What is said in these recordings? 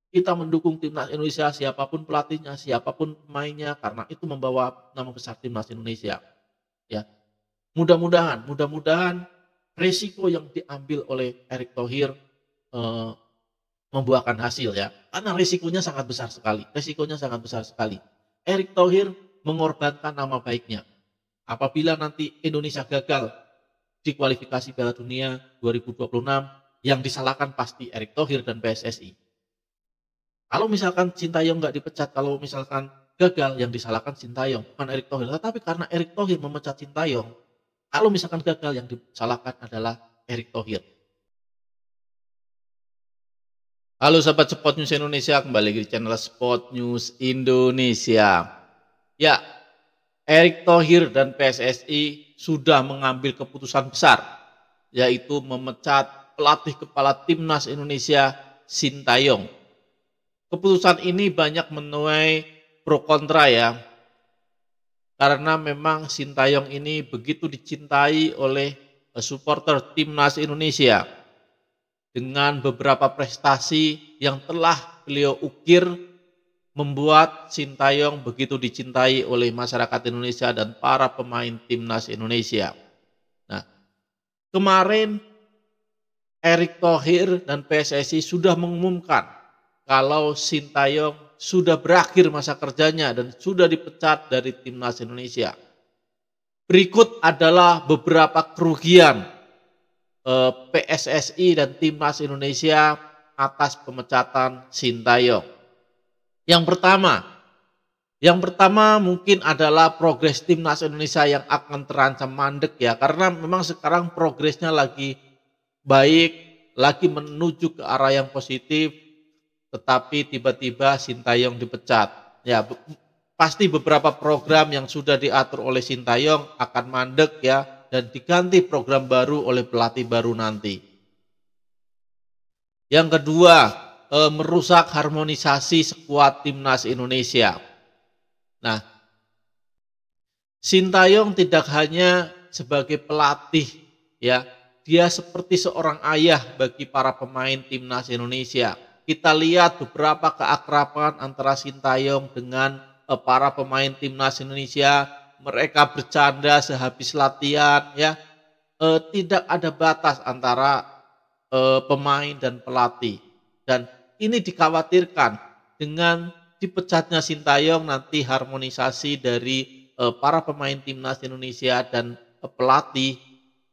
kita mendukung timnas Indonesia, siapapun pelatihnya, siapapun pemainnya, karena itu membawa nama besar timnas Indonesia. Ya, mudah-mudahan resiko yang diambil oleh Erick Thohir eh, membuahkan hasil ya, karena resikonya sangat besar sekali. Resikonya sangat besar sekali. Erick Thohir mengorbankan nama baiknya. Apabila nanti Indonesia gagal di kualifikasi Piala Dunia 2026, yang disalahkan pasti Erick Thohir dan PSSI. Kalau misalkan Sintayong nggak dipecat, kalau misalkan gagal, yang disalahkan Sintayong, bukan Erick Thohir. Tetapi karena Erick Thohir memecat Sintayong, kalau misalkan gagal, yang disalahkan adalah Erick Thohir. Halo sahabat Sport News Indonesia, kembali di channel Sport News Indonesia. Ya, Erick Thohir dan PSSI sudah mengambil keputusan besar, yaitu memecat pelatih kepala timnas Indonesia Sintayong. Keputusan ini banyak menuai pro kontra ya, karena memang Sintayong ini begitu dicintai oleh supporter timnas Indonesia dengan beberapa prestasi yang telah beliau ukir, membuat Sintayong begitu dicintai oleh masyarakat Indonesia dan para pemain timnas Indonesia. Nah, kemarin Erick Thohir dan PSSI sudah mengumumkan kalau Sintayong sudah berakhir masa kerjanya dan sudah dipecat dari timnas Indonesia. Berikut adalah beberapa kerugian PSSI dan timnas Indonesia atas pemecatan Sintayong. Yang pertama mungkin adalah progres timnas Indonesia yang akan terancam mandek ya, karena memang sekarang progresnya lagi baik, lagi menuju ke arah yang positif, tetapi tiba-tiba Sintayong dipecat. Ya, pasti beberapa program yang sudah diatur oleh Sintayong akan mandek ya, dan diganti program baru oleh pelatih baru nanti. Yang kedua, merusak harmonisasi skuad timnas Indonesia. Nah, Sintayong tidak hanya sebagai pelatih ya, dia seperti seorang ayah bagi para pemain timnas Indonesia. Kita lihat beberapa keakraban antara Sintayong dengan para pemain timnas Indonesia. Mereka bercanda sehabis latihan ya, tidak ada batas antara pemain dan pelatih, dan ini dikhawatirkan dengan dipecatnya Sintayong nanti harmonisasi dari para pemain timnas Indonesia dan pelatih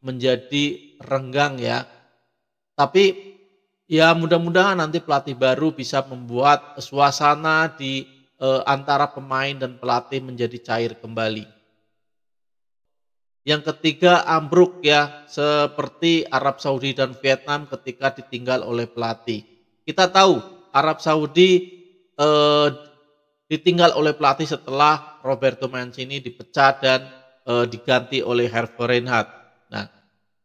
menjadi renggang ya. Tapi ya mudah-mudahan nanti pelatih baru bisa membuat suasana di antara pemain dan pelatih menjadi cair kembali. Yang ketiga, ambruk ya, seperti Arab Saudi dan Vietnam ketika ditinggal oleh pelatih. Kita tahu Arab Saudi ditinggal oleh pelatih setelah Roberto Mancini dipecat dan diganti oleh Hervé Renard. Nah,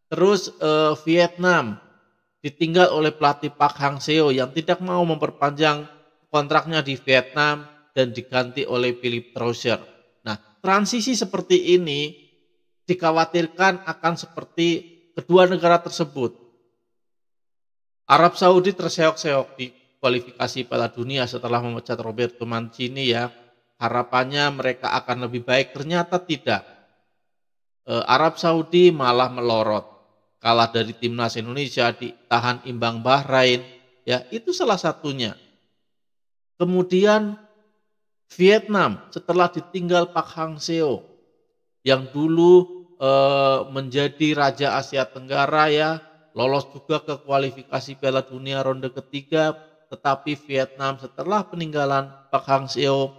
terus Vietnam ditinggal oleh pelatih Park Hang-seo yang tidak mau memperpanjang kontraknya di Vietnam dan diganti oleh Philippe Troussier. Nah, transisi seperti ini dikhawatirkan akan seperti kedua negara tersebut. Arab Saudi terseok-seok di kualifikasi Piala Dunia setelah memecat Roberto Mancini ya. Harapannya mereka akan lebih baik, ternyata tidak. Arab Saudi malah melorot. Kalah dari timnas Indonesia, ditahan imbang Bahrain, ya itu salah satunya. Kemudian Vietnam setelah ditinggal Park Hang-seo yang dulu menjadi Raja Asia Tenggara ya, lolos juga ke kualifikasi Piala Dunia ronde ketiga, tetapi Vietnam setelah peninggalan Park Hang-seo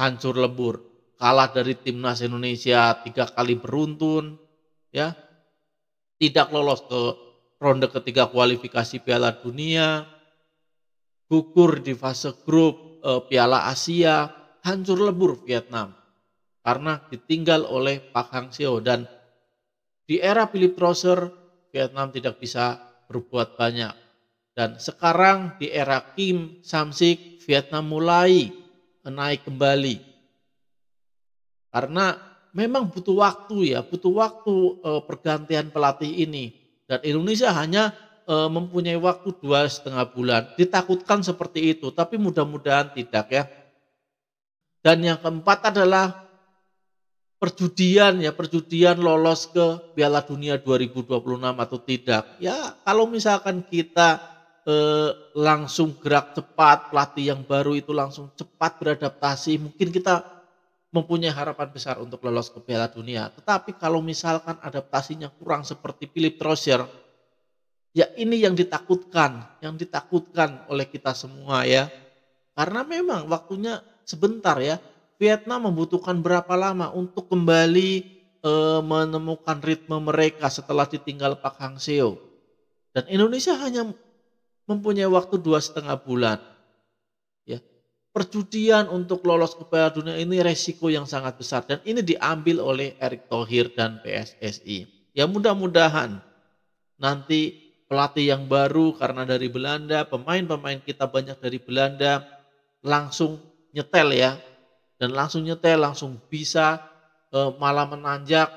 hancur lebur, kalah dari timnas Indonesia 3 kali beruntun ya, tidak lolos ke ronde ketiga kualifikasi Piala Dunia, gugur di fase grup Piala Asia, hancur lebur Vietnam karena ditinggal oleh Park Hang-seo. Dan di era Philippe Troussier Vietnam tidak bisa berbuat banyak, dan sekarang di era Kim Samsik Vietnam mulai naik kembali karena memang butuh waktu ya, butuh waktu pergantian pelatih ini, dan Indonesia hanya mempunyai waktu 2,5 bulan. Ditakutkan seperti itu, tapi mudah-mudahan tidak ya. Dan yang keempat adalah perjudian lolos ke Piala Dunia 2026 atau tidak. Ya kalau misalkan kita langsung gerak cepat, pelatih yang baru itu langsung cepat beradaptasi, mungkin kita mempunyai harapan besar untuk lolos ke Piala Dunia. Tetapi kalau misalkan adaptasinya kurang seperti Philipp Drosser, ya ini yang ditakutkan oleh kita semua ya. Karena memang waktunya sebentar ya. Vietnam membutuhkan berapa lama untuk kembali menemukan ritme mereka setelah ditinggal Park Hang-seo. Dan Indonesia hanya mempunyai waktu 2,5 bulan. Ya. Perjudian untuk lolos ke Piala Dunia ini resiko yang sangat besar dan ini diambil oleh Erick Thohir dan PSSI. Ya mudah-mudahan nanti pelatih yang baru karena dari Belanda, pemain-pemain kita banyak dari Belanda, langsung nyetel ya. Dan langsung bisa malah menanjak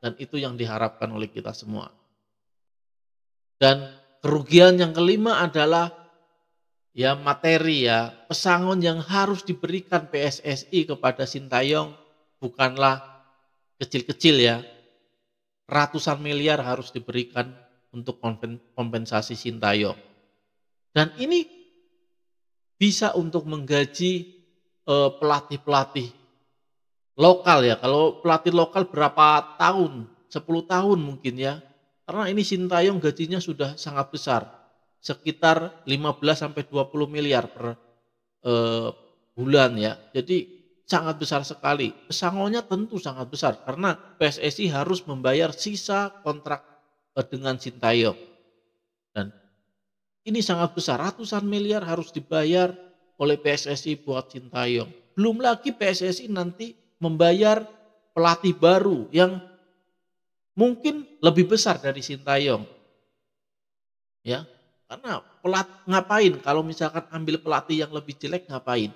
dan itu yang diharapkan oleh kita semua. Dan kerugian yang kelima adalah ya materi ya, pesangon yang harus diberikan PSSI kepada Sintayong bukanlah kecil-kecil ya. Ratusan miliar harus diberikan untuk kompensasi Sintayong. Dan ini bisa untuk menggaji pelatih-pelatih lokal ya. Kalau pelatih lokal berapa tahun? 10 tahun mungkin ya. Karena ini Sintayong gajinya sudah sangat besar. Sekitar 15 sampai 20 miliar per bulan ya. Jadi sangat besar sekali. Pesangonnya tentu sangat besar karena PSSI harus membayar sisa kontrak dengan Sintayong. Dan ini sangat besar, ratusan miliar harus dibayar oleh PSSI buat Sintayong. Belum lagi PSSI nanti membayar pelatih baru yang mungkin lebih besar dari Sintayong. Ya, karena ngapain kalau misalkan ambil pelatih yang lebih jelek ngapain?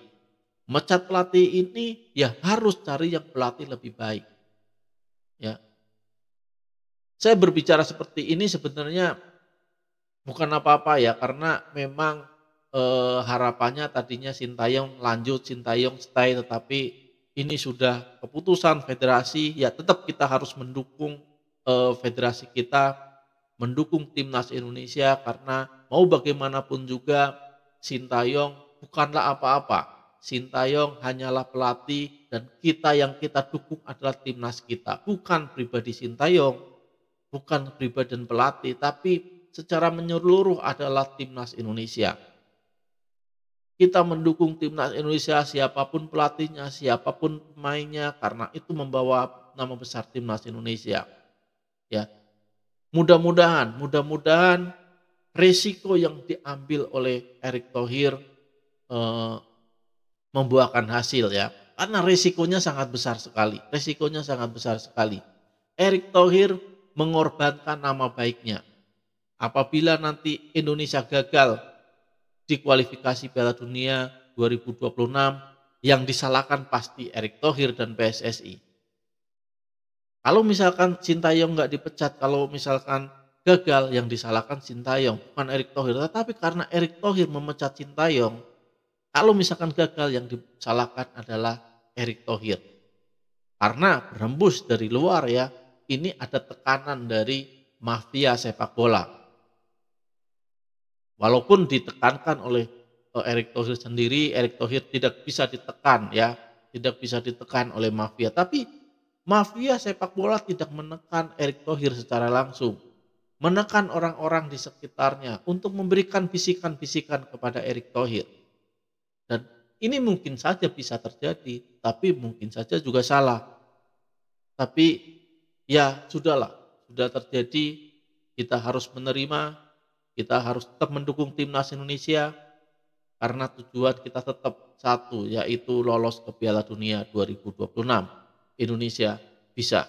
Mecat pelatih ini ya harus cari yang pelatih lebih baik. Ya. Saya berbicara seperti ini sebenarnya bukan apa-apa ya karena memang harapannya tadinya Sintayong lanjut, Sintayong stay, tetapi ini sudah keputusan federasi ya tetap kita harus mendukung federasi kita, mendukung timnas Indonesia karena mau bagaimanapun juga Sintayong bukanlah apa-apa. Sintayong hanyalah pelatih dan yang kita dukung adalah timnas kita, bukan pribadi Sintayong, bukan pribadi dan pelatih, tapi secara menyeluruh adalah timnas Indonesia. Kita mendukung timnas Indonesia siapapun pelatihnya, siapapun pemainnya karena itu membawa nama besar timnas Indonesia. Ya. Mudah-mudahan risiko yang diambil oleh Erick Thohir membuahkan hasil ya. Karena risikonya sangat besar sekali. Erick Thohir mengorbankan nama baiknya. Apabila nanti Indonesia gagal di kualifikasi Piala Dunia 2026 yang disalahkan pasti Erick Thohir dan PSSI. Kalau misalkan Sintayong nggak dipecat, kalau misalkan gagal yang disalahkan Sintayong bukan Erick Thohir, tetapi karena Erick Thohir memecat Sintayong, kalau misalkan gagal yang disalahkan adalah Erick Thohir. Karena berembus dari luar ya, ini ada tekanan dari mafia sepak bola. Walaupun ditekankan oleh Erick Thohir sendiri, Erick Thohir tidak bisa ditekan ya, tidak bisa ditekan oleh mafia. Tapi mafia sepak bola tidak menekan Erick Thohir secara langsung, menekan orang-orang di sekitarnya untuk memberikan bisikan-bisikan kepada Erick Thohir. Dan ini mungkin saja bisa terjadi, tapi mungkin saja juga salah. Tapi ya sudahlah, sudah terjadi, kita harus menerima. Kita harus tetap mendukung timnas Indonesia karena tujuan kita tetap satu yaitu lolos ke Piala Dunia 2026. Indonesia bisa.